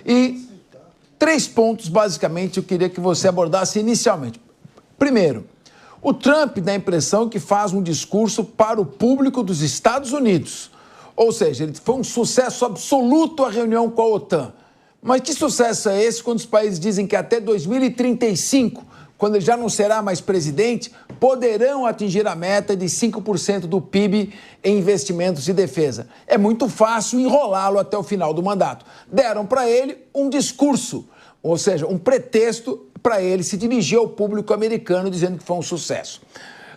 E 3 pontos, basicamente, eu queria que você abordasse inicialmente. Primeiro, o Trump dá a impressão que faz um discurso para o público dos Estados Unidos. Ou seja, ele foi um sucesso absoluto a reunião com a OTAN. Mas que sucesso é esse quando os países dizem que até 2035, quando ele já não será mais presidente, poderão atingir a meta de 5% do PIB em investimentos de defesa? É muito fácil enrolá-lo até o final do mandato. Deram para ele um discurso, ou seja, um pretexto para ele se dirigir ao público americano dizendo que foi um sucesso.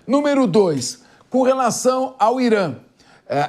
Número 2, com relação ao Irã.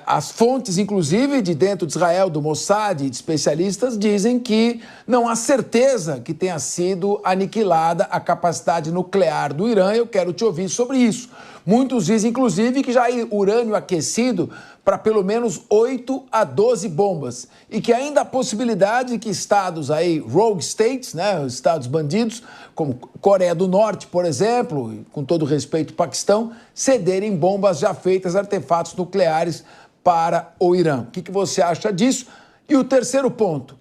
As fontes, inclusive, de dentro de Israel, do Mossad e de especialistas, dizem que não há certeza que tenha sido aniquilada a capacidade nuclear do Irã. Eu quero te ouvir sobre isso. Muitos dizem, inclusive, que já há urânio aquecido para pelo menos 8 a 12 bombas. E que ainda há possibilidade de que estados aí, rogue states, né, estados bandidos, como Coreia do Norte, por exemplo, e com todo respeito, Paquistão, cederem bombas já feitas, artefatos nucleares para o Irã. O que você acha disso? E o terceiro ponto.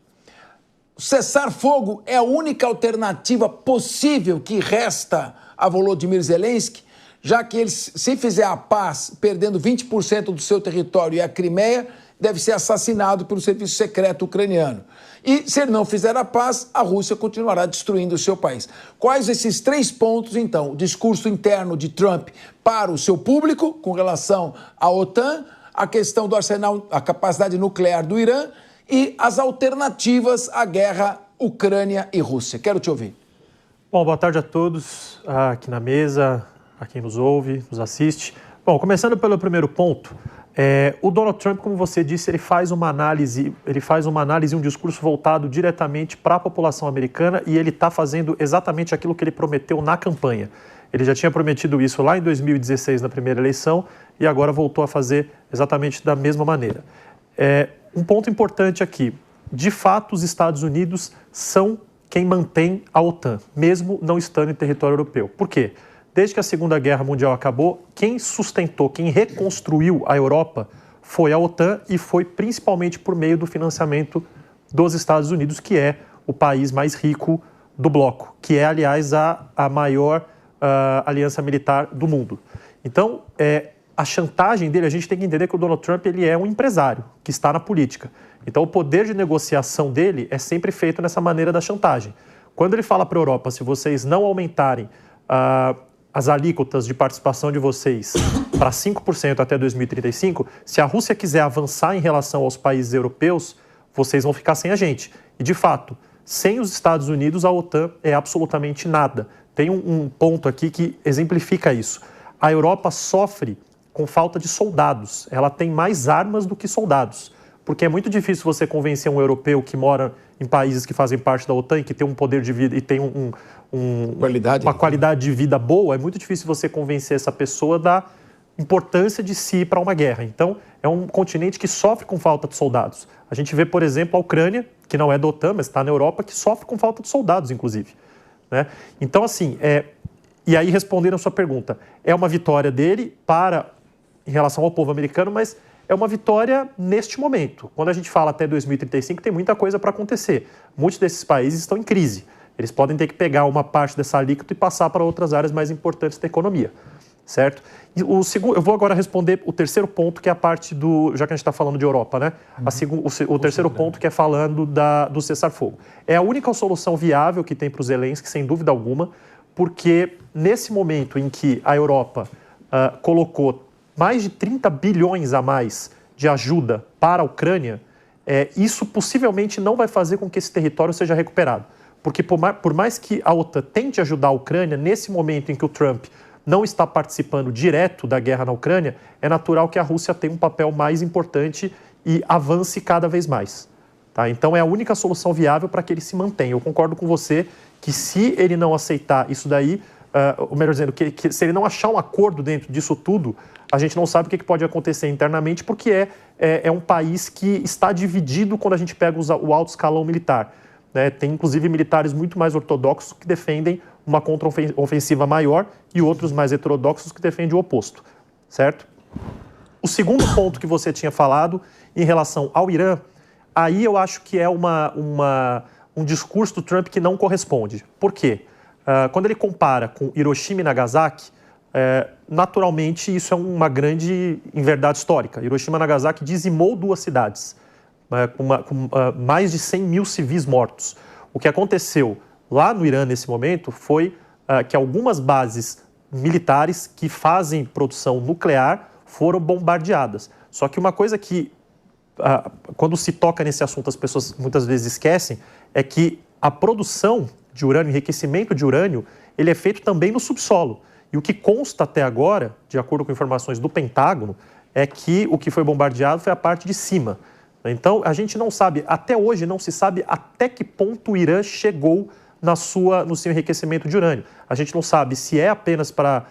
Cessar fogo é a única alternativa possível que resta a Volodymyr Zelensky, já que ele, se fizer a paz, perdendo 20% do seu território e a Crimeia, deve ser assassinado pelo serviço secreto ucraniano. E se ele não fizer a paz, a Rússia continuará destruindo o seu país. Quais esses 3 pontos, então? O discurso interno de Trump para o seu público, com relação à OTAN, a questão do arsenal, a capacidade nuclear do Irã e as alternativas à guerra Ucrânia e Rússia. Quero te ouvir. Bom, boa tarde a todos aqui na mesa, a quem nos ouve, nos assiste. Bom, começando pelo primeiro ponto, o Donald Trump, como você disse, ele faz uma análise, um discurso voltado diretamente para a população americana e ele está fazendo exatamente aquilo que ele prometeu na campanha. Ele já tinha prometido isso lá em 2016, na primeira eleição, e agora voltou a fazer exatamente da mesma maneira. Um ponto importante aqui, de fato, os Estados Unidos são quem mantém a OTAN, mesmo não estando em território europeu. Por quê? Desde que a Segunda Guerra Mundial acabou, quem sustentou, quem reconstruiu a Europa foi a OTAN e foi principalmente por meio do financiamento dos Estados Unidos, que é o país mais rico do bloco, que é, aliás, a maior aliança militar do mundo. Então, a chantagem dele, a gente tem que entender que o Donald Trump ele é um empresário que está na política. Então, o poder de negociação dele é sempre feito nessa maneira da chantagem. Quando ele fala para a Europa, se vocês não aumentarem as alíquotas de participação de vocês para 5% até 2035, se a Rússia quiser avançar em relação aos países europeus, vocês vão ficar sem a gente. E, de fato, sem os Estados Unidos, a OTAN é absolutamente nada. Tem um ponto aqui que exemplifica isso. A Europa sofre com falta de soldados. Ela tem mais armas do que soldados. Porque é muito difícil você convencer um europeu que mora em países que fazem parte da OTAN e que tem um poder de vida e tem uma qualidade de vida boa, é muito difícil você convencer essa pessoa da importância de se ir para uma guerra. Então, é um continente que sofre com falta de soldados. A gente vê, por exemplo, a Ucrânia, que não é da OTAN, mas está na Europa, que sofre com falta de soldados, inclusive. Né? Então, assim, e aí respondendo a sua pergunta, é uma vitória dele em relação ao povo americano, mas é uma vitória neste momento. Quando a gente fala até 2035, tem muita coisa para acontecer. Muitos desses países estão em crise. Eles podem ter que pegar uma parte dessa alíquota e passar para outras áreas mais importantes da economia, certo? E eu vou agora responder o terceiro ponto, que é a parte já que a gente está falando de Europa, né? O terceiro ponto, que é falando do cessar-fogo. É a única solução viável que tem para os Zelensky, sem dúvida alguma, porque nesse momento em que a Europa colocou mais de 30 bilhões a mais de ajuda para a Ucrânia, isso possivelmente não vai fazer com que esse território seja recuperado. Porque por mais que a OTAN tente ajudar a Ucrânia, nesse momento em que o Trump não está participando direto da guerra na Ucrânia, é natural que a Rússia tenha um papel mais importante e avance cada vez mais. Tá? Então é a única solução viável para que ele se mantenha. Eu concordo com você que se ele não aceitar isso daí, ou melhor dizendo, que se ele não achar um acordo dentro disso tudo, a gente não sabe o que pode acontecer internamente, porque é um país que está dividido quando a gente pega o alto escalão militar. Né? Tem, inclusive, militares muito mais ortodoxos que defendem uma contraofensiva maior e outros mais heterodoxos que defendem o oposto, certo? O segundo ponto que você tinha falado em relação ao Irã, aí eu acho que é uma um discurso do Trump que não corresponde. Por quê? Quando ele compara com Hiroshima e Nagasaki, naturalmente isso é uma grande inverdade histórica. Hiroshima e Nagasaki dizimou 2 cidades, com mais de 100 mil civis mortos. O que aconteceu lá no Irã nesse momento foi que algumas bases militares que fazem produção nuclear foram bombardeadas. Só que uma coisa que, quando se toca nesse assunto, as pessoas muitas vezes esquecem, é que a produção de urânio, enriquecimento de urânio, ele é feito também no subsolo. E o que consta até agora, de acordo com informações do Pentágono, é que o que foi bombardeado foi a parte de cima. Então, a gente não sabe, até hoje não se sabe até que ponto o Irã chegou no seu enriquecimento de urânio. A gente não sabe se é apenas para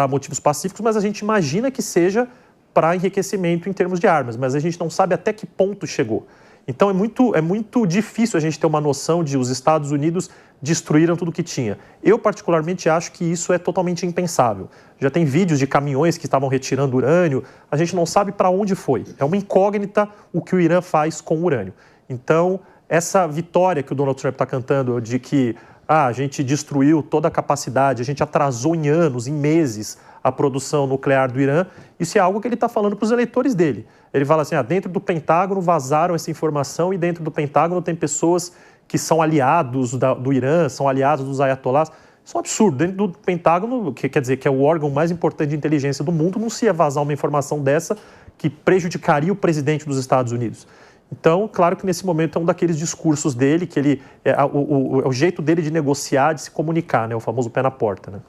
motivos pacíficos, mas a gente imagina que seja para enriquecimento em termos de armas, mas a gente não sabe até que ponto chegou. Então é muito difícil a gente ter uma noção de os Estados Unidos destruíram tudo que tinha. Eu particularmente acho que isso é totalmente impensável. Já tem vídeos de caminhões que estavam retirando urânio, a gente não sabe para onde foi. É uma incógnita o que o Irã faz com o urânio. Então, essa vitória que o Donald Trump está cantando de que a gente destruiu toda a capacidade, a gente atrasou em anos, em meses, a produção nuclear do Irã, isso é algo que ele está falando para os eleitores dele. Ele fala assim, dentro do Pentágono vazaram essa informação e dentro do Pentágono tem pessoas que são aliados do Irã, são aliados dos ayatollahs. Isso é um absurdo. Dentro do Pentágono, que quer dizer que é o órgão mais importante de inteligência do mundo, não se ia vazar uma informação dessa que prejudicaria o presidente dos Estados Unidos. Então, claro que nesse momento é um daqueles discursos dele, que ele é o jeito dele de negociar, de se comunicar, né? O famoso pé na porta, né?